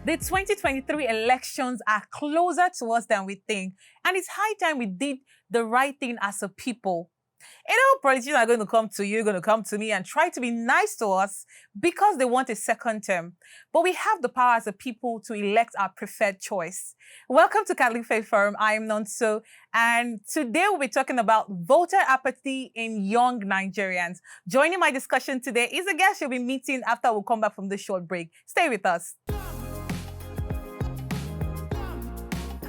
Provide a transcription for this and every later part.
The 2023 elections are closer to us than we think, and it's high time we did the right thing as a people. Politicians are going to come to you, going to come to me and try to be nice to us because they want a second term. But we have the power as a people to elect our preferred choice. Welcome to Catholic Faith Forum. I am Nonso, and today we'll be talking about voter apathy in young Nigerians. Joining my discussion today is a guest you'll be meeting after we'll come back from this short break. Stay with us.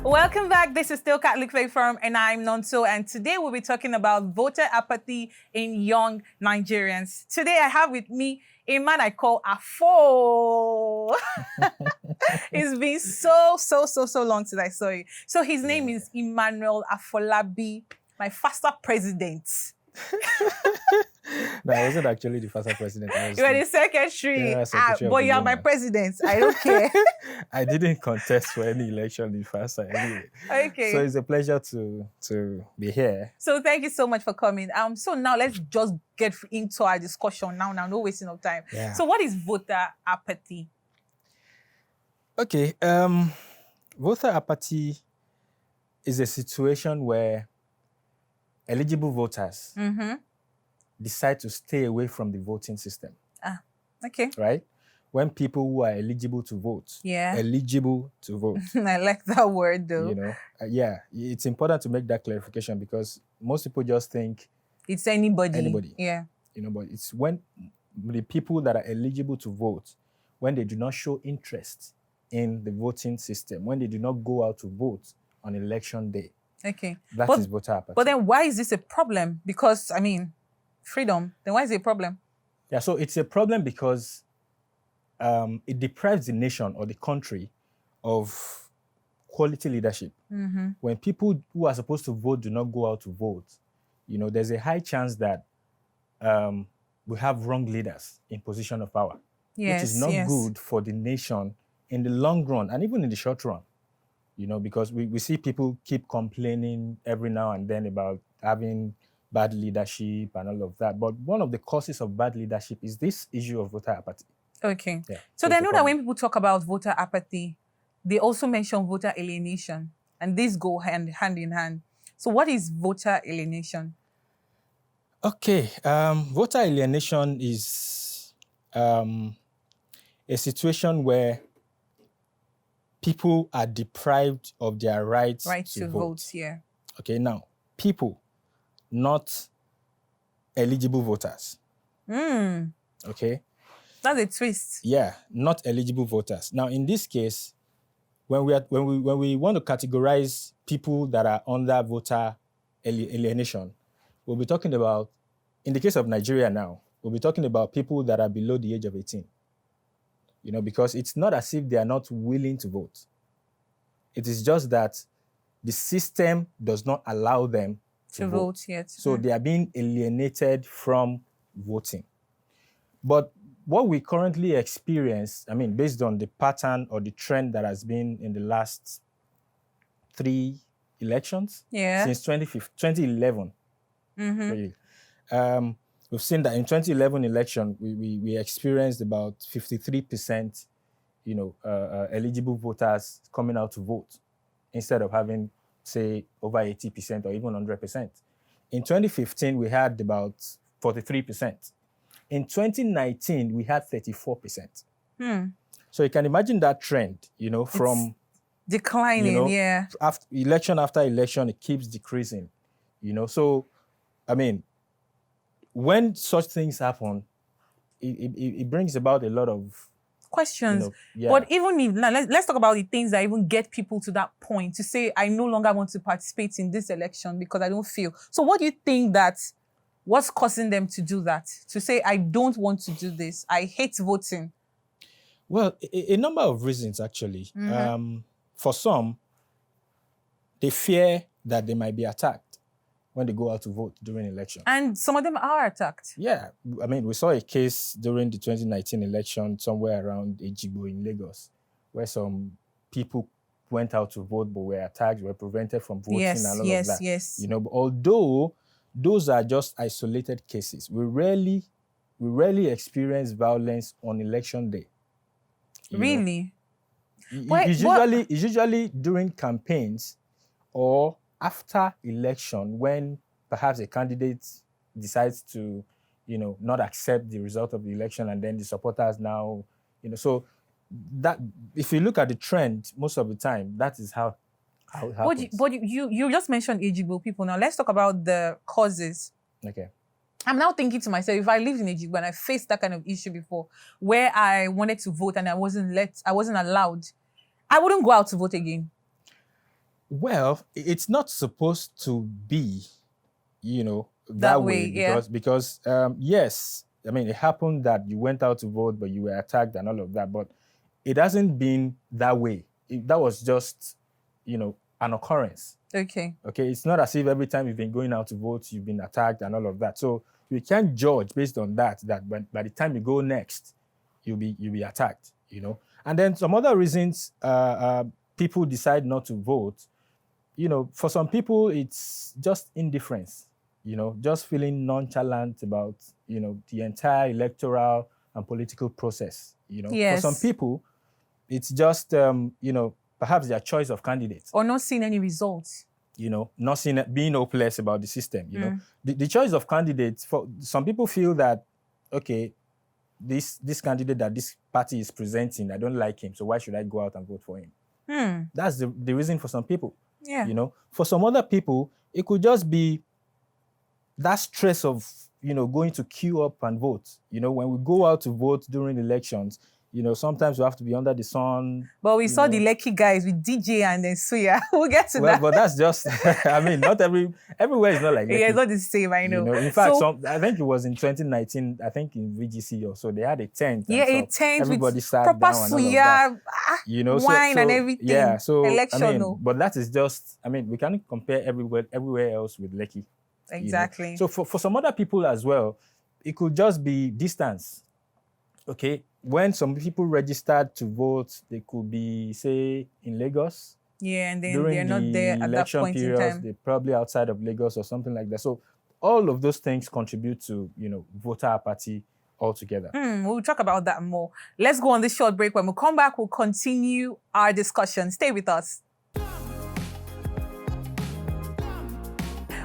Welcome back. This is still Catholic Faith Forum, and I'm Nonso. And today we'll be talking about voter apathy in young Nigerians. Today I have with me a man I call Afo. It's been so long since I saw you. So his name is Emmanuel Afolabi, my faster president. No, I wasn't actually the faster president. You were the secretary. Yeah, secretary but you are my president. I don't care. I didn't contest for any election in FASA anyway. Okay. So it's a pleasure to be here. So thank you so much for coming. So now let's just get into our discussion now, no wasting of time. Yeah. So what is voter apathy? Okay. Voter apathy is a situation where eligible voters decide to stay away from the voting system. Okay. Right? When people who are eligible to vote, eligible to vote. I like that word though. You know, yeah, it's important to make that clarification because most people just think it's anybody. Anybody. Yeah. You know, but it's when the people that are eligible to vote, when they do not show interest in the voting system, when they do not go out to vote on election day. Okay. That is voter apathy. But then why is this a problem? Because, I mean, freedom. Then why is it a problem? Yeah, so it's a problem because it deprives the nation or the country of quality leadership. When people who are supposed to vote do not go out to vote, you know, there's a high chance that we have wrong leaders in position of power, which is not good for the nation in the long run and even in the short run. You know, because we see people keep complaining every now and then about having bad leadership and all of that. But one of the causes of bad leadership is this issue of voter apathy. Okay. Yeah. So I know that when people talk about voter apathy, they also mention voter alienation. And these go hand in hand. So what is voter alienation? Okay. Voter alienation is a situation where people are deprived of their right to vote. Yeah. Okay, now, people, not eligible voters. Okay? That's a twist. Yeah, not eligible voters. Now, in this case, when we want to categorize people that are under voter alienation, we'll be talking about, in the case of Nigeria now, we'll be talking about people that are below the age of 18. You know, because it's not as if they are not willing to vote. It is just that the system does not allow them to vote yet. So they are being alienated from voting. But what we currently experience, I mean, based on the pattern or the trend that has been in the last 3 elections, since 2011, really, we've seen that in 2011 election, we experienced about 53%, you know, eligible voters coming out to vote instead of having, say, over 80% or even 100%. In 2015, we had about 43%. In 2019, we had 34%. So you can imagine that trend, you know, from declining, you know, after election, it keeps decreasing, you know. So, I mean, when such things happen, it brings about a lot of questions. But even if, now, let's talk about the things that even get people to that point to say, I no longer want to participate in this election because I don't feel. So what do you think what's causing them to do that? To say, I don't want to do this. I hate voting. Well, a number of reasons, actually. For some, they fear that they might be attacked when they go out to vote during election. And some of them are attacked. Yeah. I mean, we saw a case during the 2019 election somewhere around Ejigbo in Lagos, where some people went out to vote but were attacked, were prevented from voting and all of that. Yes. You know, but although those are just isolated cases, we rarely experience violence on election day. Really? It's usually during campaigns or after election when perhaps a candidate decides to, not accept the result of the election, and then the supporters now, so that if you look at the trend, most of the time, that is how it happens. But you just mentioned Ejigbo people. Now let's talk about the causes. Okay. I'm now thinking to myself, if I lived in Ejigbo and I faced that kind of issue before, where I wanted to vote and I wasn't allowed, I wouldn't go out to vote again. Well, it's not supposed to be, that way because yes, I mean, it happened that you went out to vote, but you were attacked and all of that, but it hasn't been that way. That was just, an occurrence. Okay. It's not as if every time you've been going out to vote, you've been attacked and all of that. So we can't judge based on that by the time you go next, you'll be attacked, And then some other reasons people decide not to vote, for some people, it's just indifference, just feeling nonchalant about, the entire electoral and political process, Yes. For some people, it's just, perhaps their choice of candidates. Or not seeing any results. Not seeing it, being hopeless about the system, The choice of candidates, for some people feel that, okay, this candidate that this party is presenting, I don't like him, so why should I go out and vote for him? That's the reason for some people. Yeah. For some other people, it could just be that stress of, going to queue up and vote. When we go out to vote during elections, sometimes we have to be under the sun. But we saw the lucky guys with DJ and then Suya. We'll get to that. But that's just, I mean, not everywhere is not like that. Yeah, it's not the same, I know. In fact, I think it was in 2019, I think in VGC or so, they had a tent. Yeah, a tent everybody with sat proper down and all of that. Wine and everything. Yeah, so, Election, but that is just, we can't compare everywhere else with Lekki. Exactly. So for some other people as well, it could just be distance. Okay, when some people registered to vote, they could be, say, in Lagos. Yeah, and then during they're not there at that point in time. They're probably outside of Lagos or something like that. So all of those things contribute to, voter apathy altogether. We'll talk about that more. Let's go on this short break. When we come back, we'll continue our discussion. Stay with us.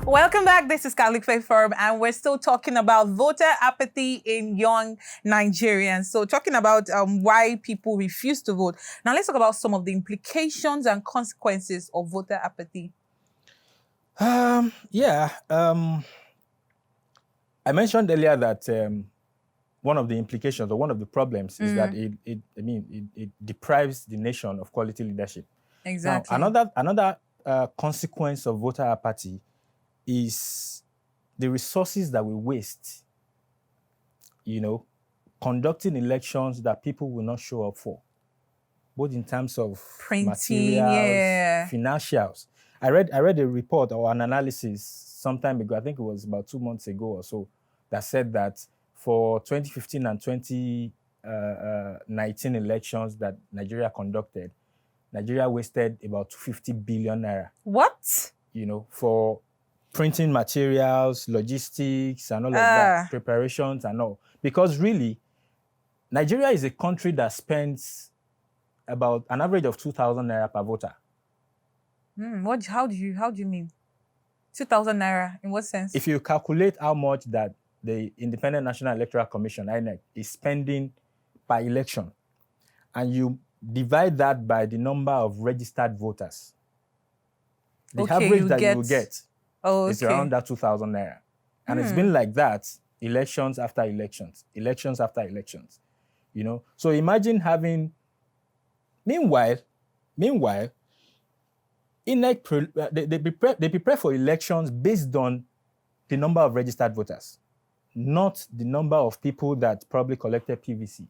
Welcome back. This is Catholic Faith Forum, and we're still talking about voter apathy in young Nigerians. So talking about why people refuse to vote. Now let's talk about some of the implications and consequences of voter apathy. I mentioned earlier that one of the implications or one of the problems is that it deprives the nation of quality leadership. Exactly. Now, another consequence of voter apathy is the resources that we waste, conducting elections that people will not show up for, both in terms of printing, materials, financials. I read a report or an analysis some time ago, I think it was about 2 months ago or so, that said that for 2015 and 2019 elections that Nigeria conducted, Nigeria wasted about 250 billion naira. What? For printing materials, logistics, and all of that, preparations and all. Because really, Nigeria is a country that spends about an average of 2,000 naira per voter. How do you mean? 2,000 naira, in what sense? If you calculate how much that the Independent National Electoral Commission, INEC, is spending per election, and you divide that by the number of registered voters, the average that you will get is around that 2,000 naira. And it's been like that elections after elections, elections after elections. So imagine having, meanwhile, INEC, they prepare for elections based on the number of registered voters, not the number of people that probably collected PVC.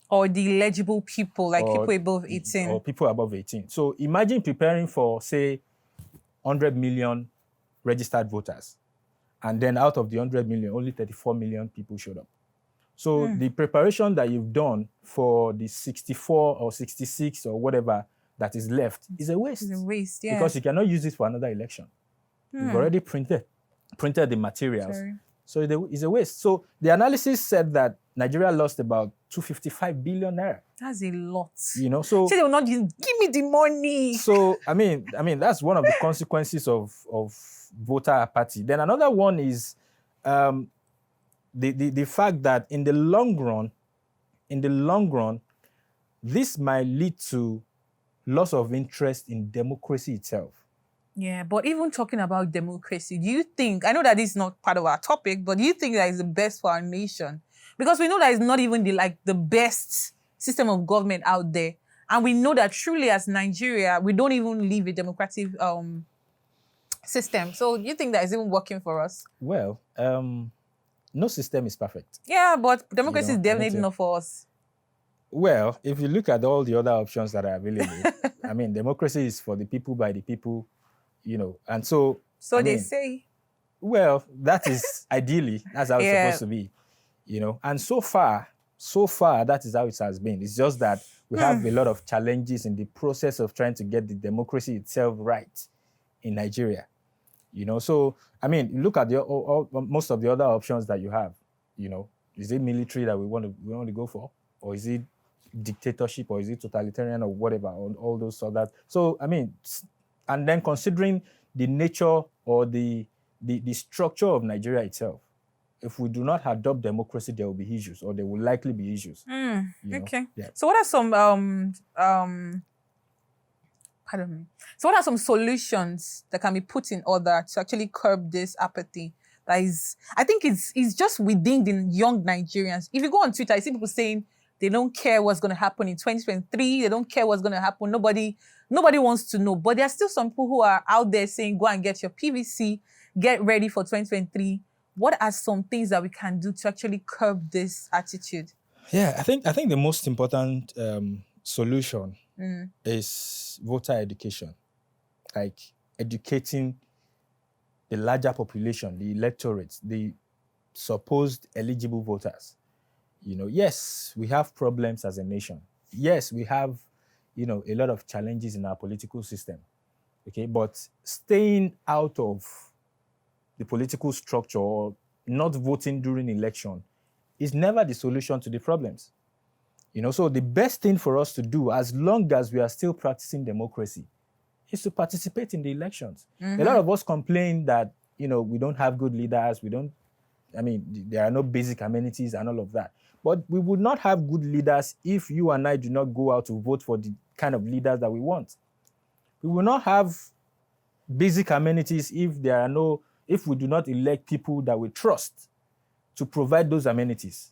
Or the eligible people, like people above 18. Or people above 18. So imagine preparing for, say, 100 million registered voters. And then out of the 100 million, only 34 million people showed up. So the preparation that you've done for the 64 or 66 or whatever that is left is a waste. It's a waste, yeah. Because you cannot use it for another election. You've already printed the materials. Sorry. So it's a waste. So the analysis said that Nigeria lost about 255 billion naira. That's a lot. You know, so say they will not give me the money. So I mean, that's one of the consequences of voter apathy. Then another one is the fact that in the long run, this might lead to loss of interest in democracy itself. Yeah, but even talking about democracy, do you think, I know that this is not part of our topic, but do you think that is the best for our nation? Because we know that it's not even the best system of government out there. And we know that truly as Nigeria, we don't even live a democratic system. So do you think that is even working for us? Well, no system is perfect. Yeah, but democracy is definitely not for us. Well, if you look at all the other options that are available, I mean, democracy is for the people, by the people, you know, and so... So they say. Well, that is ideally, that's how it's supposed to be, you know. And so far, that is how it has been. It's just that we have a lot of challenges in the process of trying to get the democracy itself right in Nigeria, you know. So, I mean, look at most of the other options that you have, you know. Is it military that we want to go for? Or is it dictatorship, or is it totalitarian, or whatever, or all those others? So, I mean, and then considering the nature or the structure of Nigeria itself, if we do not adopt democracy, there will be issues, or there will likely be issues. Okay. Yeah. So what are some pardon me. So what are some solutions that can be put in order to actually curb this apathy? That is, I think it's just within the young Nigerians. If you go on Twitter, I see people saying they don't care what's going to happen in 2023. They don't care what's going to happen. Nobody wants to know. But there are still some people who are out there saying, go and get your PVC, get ready for 2023. What are some things that we can do to actually curb this attitude? Yeah, I think the most important solution is voter education, like educating the larger population, the electorate, the supposed eligible voters. You know, yes, we have problems as a nation. Yes, we have, you know, a lot of challenges in our political system. Okay, but staying out of the political structure or not voting during election is never the solution to the problems. You know, so the best thing for us to do, as long as we are still practicing democracy, is to participate in the elections. A lot of us complain that, you know, we don't have good leaders, there are no basic amenities and all of that. But we would not have good leaders if you and I do not go out to vote for the kind of leaders that we want. We will not have basic amenities if we do not elect people that we trust to provide those amenities.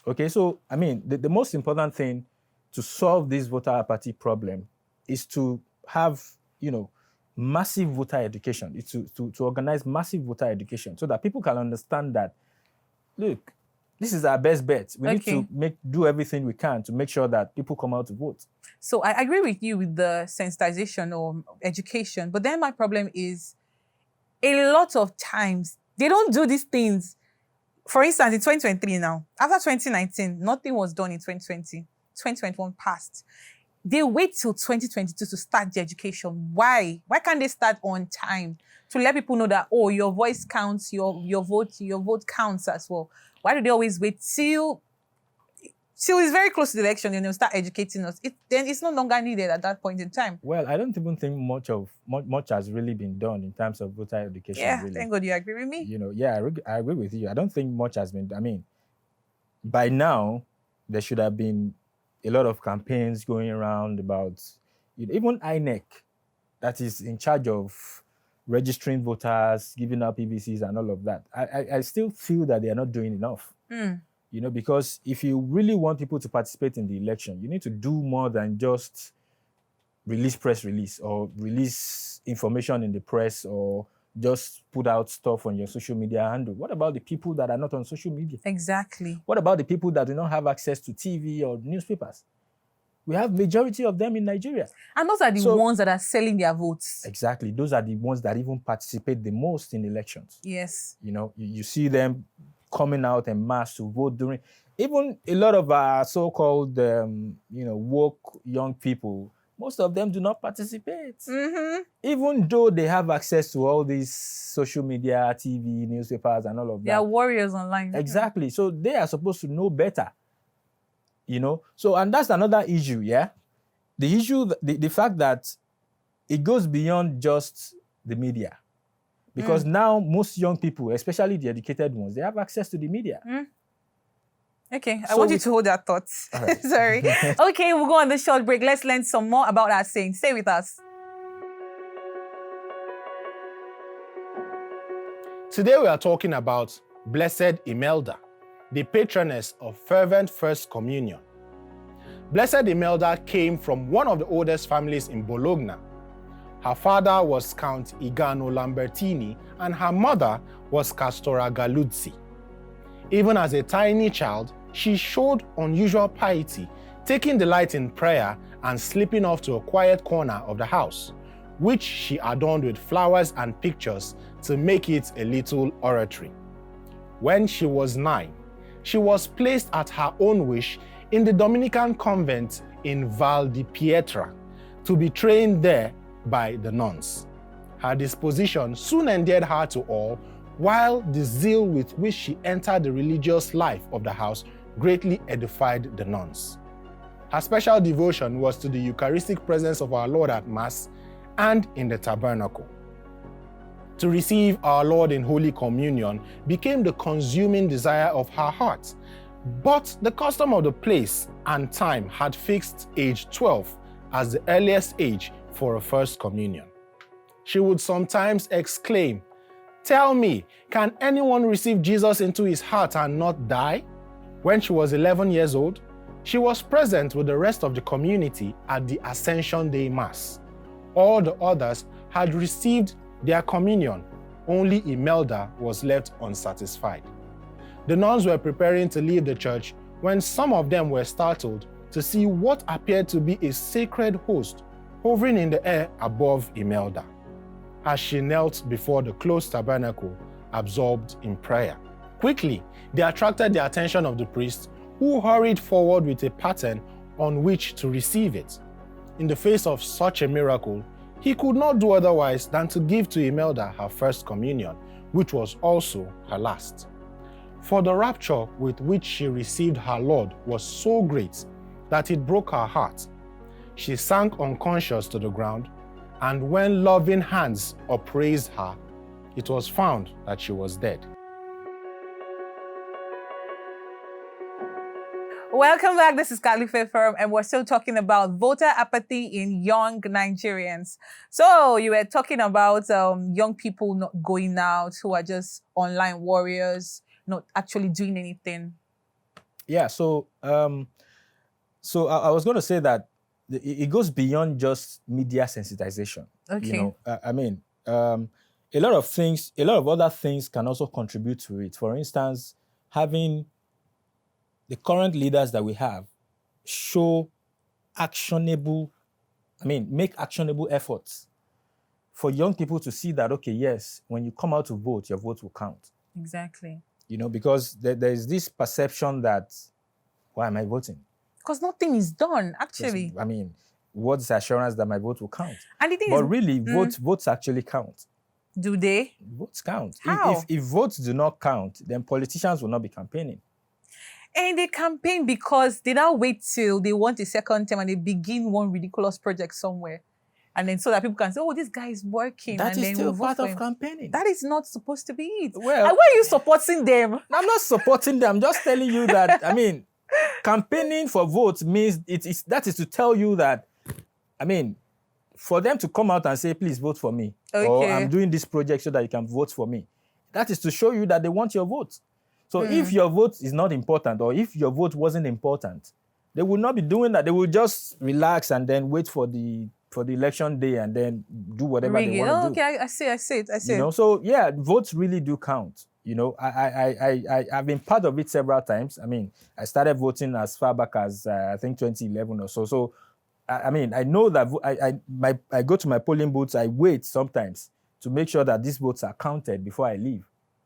Okay, so, I mean, the most important thing to solve this voter apathy problem is to have, you know, massive voter education. It's to organize massive voter education so that people can understand that, look, this is our best bet. We need to do everything we can to make sure that people come out to vote. So I agree with you with the sensitization or education, but then my problem is a lot of times they don't do these things. For instance, in 2023 now, after 2019, nothing was done in 2020. 2021 passed. They wait till 2022 to start the education. Why? Why can't they start on time to let people know that, oh, your voice counts, your vote counts as well? Why do they always wait till it's very close to the election and they'll start educating us? Then it's no longer needed at that point in time. Well, I don't even think much has really been done in terms of voter education. Yeah, really. Thank God you agree with me. You know, yeah, I agree with you. I don't think much has been. I mean, by now there should have been a lot of campaigns going around about, even INEC, that is in charge of registering voters, giving out PVCs and all of that. I still feel that they are not doing enough. You know, because if you really want people to participate in the election, you need to do more than just release press release or release information in the press or just put out stuff on your social media handle. What about the people that are not on social media? Exactly. What about the people that do not have access to TV or newspapers? We have majority of them in Nigeria. And those are the ones that are selling their votes. Exactly. Those are the ones that even participate the most in elections. Yes. You know, you see them coming out en masse to vote during. Even a lot of our so-called, woke young people, most of them do not participate. Even though they have access to all these social media, TV, newspapers, and all of that. They are warriors online. Exactly. So they are supposed to know better you know. So, and that's another issue, yeah? The issue, the fact that it goes beyond just the media. Because now most young people, especially the educated ones, they have access to the media. Okay, I want you to hold that thought. Right. Sorry. Okay, we'll go on the short break. Let's learn some more about our saint. Stay with us. Today we are talking about Blessed Imelda, the patroness of fervent First Communion. Blessed Imelda came from one of the oldest families in Bologna. Her father was Count Igano Lambertini and her mother was Castora Galuzzi. Even as a tiny child, she showed unusual piety, taking delight in prayer and slipping off to a quiet corner of the house, which she adorned with flowers and pictures to make it a little oratory. When she was 9, she was placed at her own wish in the Dominican convent in Val di Pietra to be trained there by the nuns. Her disposition soon endeared her to all, while the zeal with which she entered the religious life of the house greatly edified the nuns. Her special devotion was to the Eucharistic presence of our Lord at Mass and in the tabernacle. To receive our Lord in Holy Communion became the consuming desire of her heart, but the custom of the place and time had fixed age 12 as the earliest age for a First Communion. She would sometimes exclaim, "Tell me, can anyone receive Jesus into his heart and not die?" When she was 11 years old, she was present with the rest of the community at the Ascension Day Mass. All the others had received their communion. Only Imelda was left unsatisfied. The nuns were preparing to leave the church when some of them were startled to see what appeared to be a sacred host hovering in the air above Imelda, as she knelt before the closed tabernacle, absorbed in prayer. Quickly, they attracted the attention of the priest, who hurried forward with a pattern on which to receive it. In the face of such a miracle, he could not do otherwise than to give to Imelda her First Communion, which was also her last. For the rapture with which she received her Lord was so great that it broke her heart. She sank unconscious to the ground, and when loving hands upraised her, it was found that she was dead. Welcome back. This is Khalifa Firm, and we're still talking about voter apathy in young Nigerians. So you were talking about young people not going out, who are just online warriors, not actually doing anything. Yeah. So I was going to say that it goes beyond just media sensitization. Okay. You know, a lot of other things can also contribute to it. For instance, having the current leaders that we have make actionable efforts for young people to see that, okay, yes, when you come out to vote, your vote will count. Exactly. You know, because there is this perception that, why am I voting? Because nothing is done, actually. I mean, what's the assurance that my vote will count? And the thing but is, really, votes actually count. Do they? Votes count. How? If votes do not count, then politicians will not be campaigning. And they campaign because they now wait till they want a second term and they begin one ridiculous project somewhere. And then so that people can say, oh, this guy is working. That and is then still we'll part vote of for him. campaigning. That is not supposed to be it. Well, and why are you supporting them? I'm not supporting them. I'm just telling you that, I mean, campaigning for votes means that is to tell you that, I mean, for them to come out and say, please vote for me. Okay. Or I'm doing this project so that you can vote for me. That is to show you that they want your vote. So if your vote is not important, or if your vote wasn't important, they will not be doing that. They will just relax and then wait for the election day and then do whatever they want to do. Okay, I see it. You know, so yeah, votes really do count. You know, I've been part of it several times. I mean, I started voting as far back as I think 2011 or so. So, I mean, I know that I go to my polling booths. I wait sometimes to make sure that these votes are counted before I leave.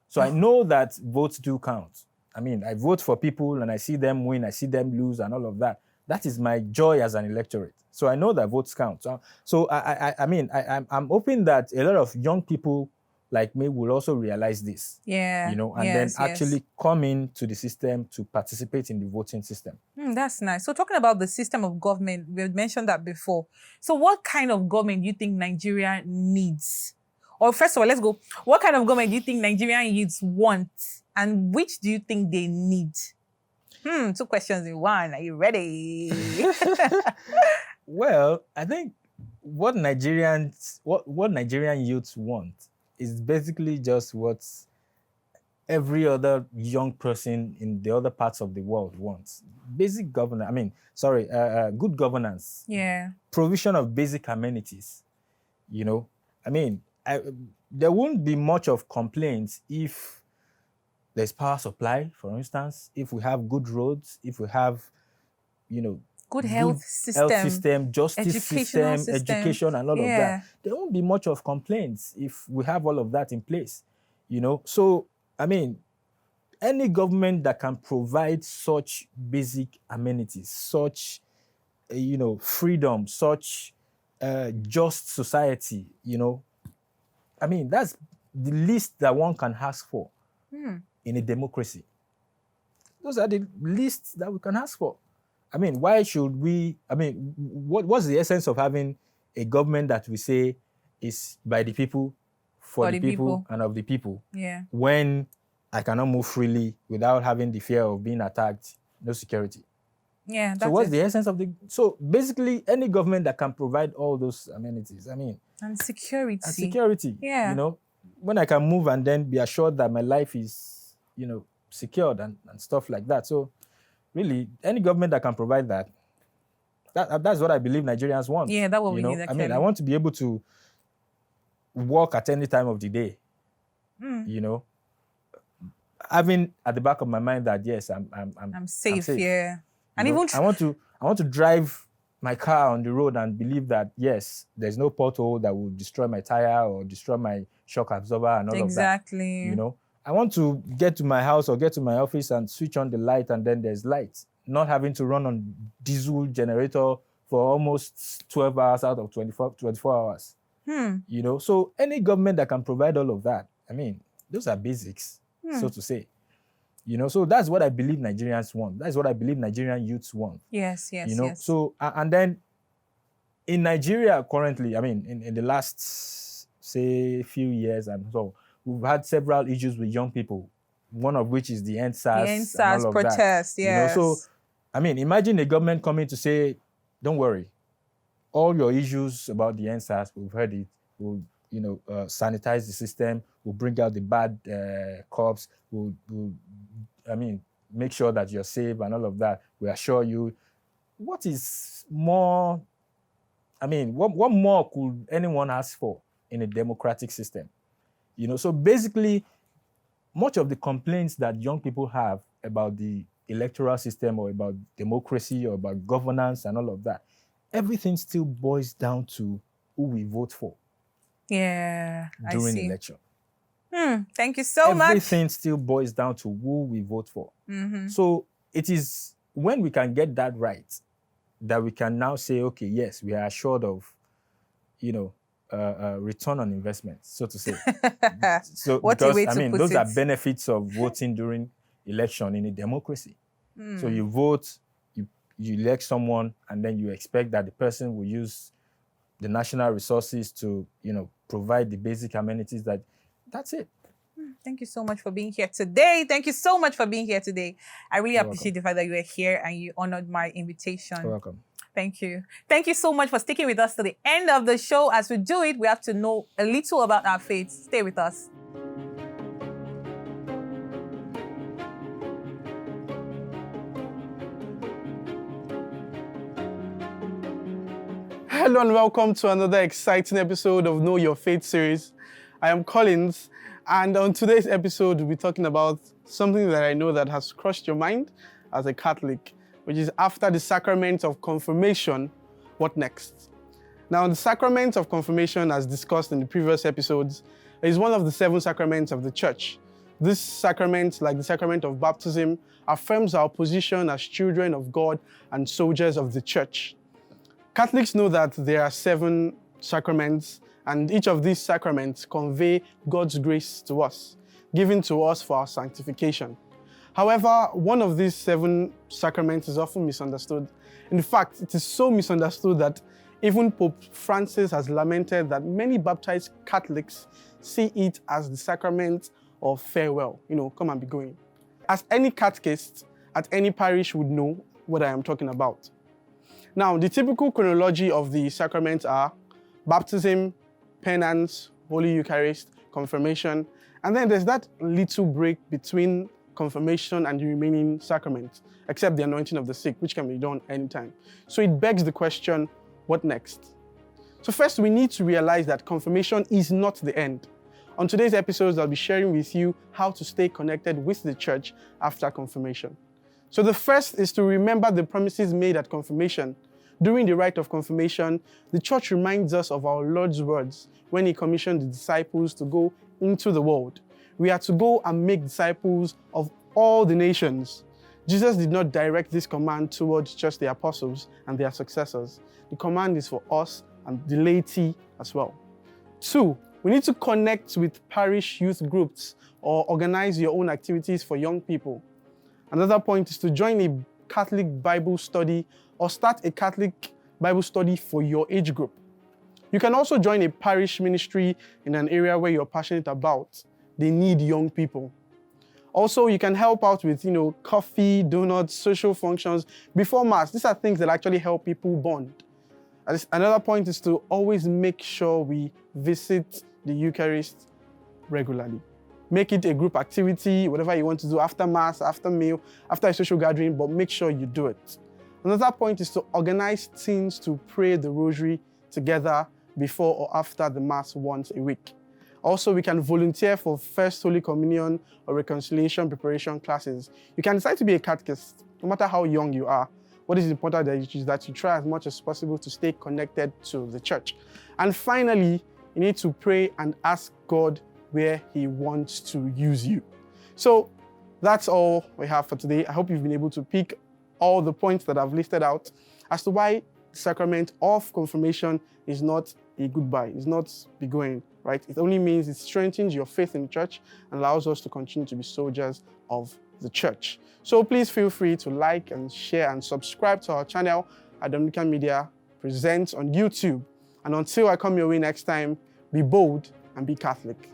So I know that votes do count. I mean, I vote for people and I see them win, I see them lose, and all of that. That is my joy as an electorate. So I know that votes count. So I'm hoping that a lot of young people like me will also realize this. Yeah. You know, and then actually come into the system to participate in the voting system. That's nice. So talking about the system of government, we had mentioned that before. So what kind of government do you think Nigeria needs? Or first of all, let's go. What kind of government do you think Nigerian youths want? And which do you think they need? 2 questions in one. Are you ready? Well, I think what Nigerian youths want is basically just what every other young person in the other parts of the world wants. Basic governance. Good governance. Yeah. Provision of basic amenities. You know, there won't be much of complaints if there's power supply, for instance, if we have good roads, if we have, good health system, justice system, education, and all of that. There won't be much of complaints if we have all of that in place, So, any government that can provide such basic amenities, such, freedom, such just society, that's the least that one can ask for in a democracy. Those are the least that we can ask for. Why should we, what's the essence of having a government that we say is by the people, for the people, and of the people, when I cannot move freely without having the fear of being attacked, no security? Yeah, that's so what's the essence of the... So basically, any government that can provide all those amenities, and security. And security, yeah. When I can move and then be assured that my life is, secured and stuff like that. So really, any government that can provide that's what I believe Nigerians want. Yeah, that's what we need, actually. I want to be able to walk at any time of the day, having at the back of my mind that, yes, I'm safe, yeah. And even I want to drive my car on the road and believe that, yes, there's no pothole that will destroy my tire or destroy my shock absorber and all of that. Exactly. I want to get to my house or get to my office and switch on the light and then there's light. Not having to run on diesel generator for almost 12 hours out of 24 hours. So any government that can provide all of that, those are basics, so to say. So that's what I believe Nigerians want. That's what I believe Nigerian youths want. Yes. So, and then in Nigeria currently, in the last, say, few years and so, we've had several issues with young people, one of which is the EndSARS. The EndSARS protest, yes. So, imagine a government coming to say, don't worry, all your issues about the EndSARS, we've heard it, we'll, sanitize the system, we'll bring out the bad cops, we'll make sure that you're safe and all of that. We assure you. What is more, what more could anyone ask for in a democratic system? So basically, much of the complaints that young people have about the electoral system or about democracy or about governance and all of that, everything still boils down to who we vote for. Yeah, during election. Thank you so much. Everything still boils down to who we vote for. So it is when we can get that right that we can now say, okay, yes, we are assured of, return on investment, so to say. So what because, a way to put those it. are benefits of voting during election in a democracy. So you vote, you elect someone, and then you expect that the person will use the national resources to, provide the basic amenities that's it. Thank you so much for being here today. I really appreciate the fact that you were here and you honored my invitation. You're welcome. Thank you. Thank you so much for sticking with us to the end of the show. As we do it, we have to know a little about our faith. Stay with us. Hello and welcome to another exciting episode of Know Your Faith series. I am Collins, and on today's episode, we'll be talking about something that I know that has crossed your mind as a Catholic, which is after the sacrament of confirmation, what next? Now, the sacrament of confirmation, as discussed in the previous episodes, is one of the 7 sacraments of the Church. This sacrament, like the sacrament of baptism, affirms our position as children of God and soldiers of the Church. Catholics know that there are 7 sacraments, And each of these sacraments convey God's grace to us, given to us for our sanctification. However, one of these 7 sacraments is often misunderstood. In fact, it is so misunderstood that even Pope Francis has lamented that many baptized Catholics see it as the sacrament of farewell. Come and be going. As any catechist at any parish would know what I am talking about. Now, the typical chronology of the sacraments are baptism, penance, Holy Eucharist, confirmation, and then there's that little break between confirmation and the remaining sacraments, except the anointing of the sick, which can be done anytime. So it begs the question, what next? So first, we need to realize that confirmation is not the end. On today's episodes, I'll be sharing with you how to stay connected with the church after confirmation. So the first is to remember the promises made at confirmation. During the rite of confirmation, the church reminds us of our Lord's words when he commissioned the disciples to go into the world. We are to go and make disciples of all the nations. Jesus did not direct this command towards just the apostles and their successors. The command is for us and the laity as well. 2, we need to connect with parish youth groups or organize your own activities for young people. Another point is to join a Catholic Bible study or start a Catholic Bible study for your age group. You can also join a parish ministry in an area where you're passionate about. They need young people. Also, you can help out with, coffee, donuts, social functions before Mass. These are things that actually help people bond. Another point is to always make sure we visit the Eucharist regularly. Make it a group activity, whatever you want to do after Mass, after meal, after a social gathering, but make sure you do it. Another point is to organize teams to pray the rosary together before or after the Mass once a week. Also, we can volunteer for First Holy Communion or reconciliation preparation classes. You can decide to be a catechist, no matter how young you are. What is important is that you try as much as possible to stay connected to the church. And finally, you need to pray and ask God where he wants to use you. So that's all we have for today. I hope you've been able to pick all the points that I've listed out as to why the sacrament of confirmation is not a goodbye, it's not be going, right? It only means it strengthens your faith in the church and allows us to continue to be soldiers of the church. So please feel free to like and share and subscribe to our channel at Dominican Media Presents on YouTube. And until I come your way next time, be bold and be Catholic.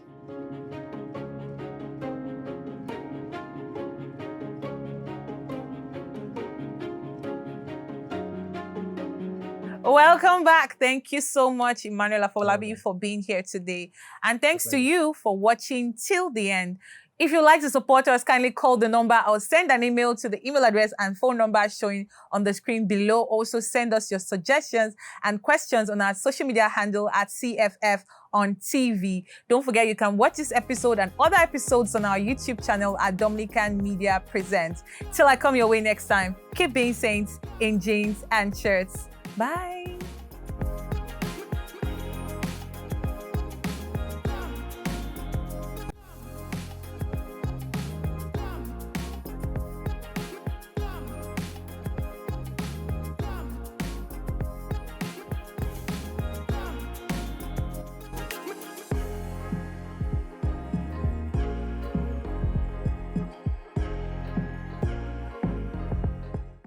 Welcome back. Thank you so much, Emmanuel Afolabi, for being here today. And thanks to you for watching till the end. If you'd like to support us, kindly call the number or send an email to the email address and phone number showing on the screen below. Also, send us your suggestions and questions on our social media handle at CFF on TV. Don't forget, you can watch this episode and other episodes on our YouTube channel at Dominican Media Presents. Till I come your way next time, keep being saints in jeans and shirts. Bye.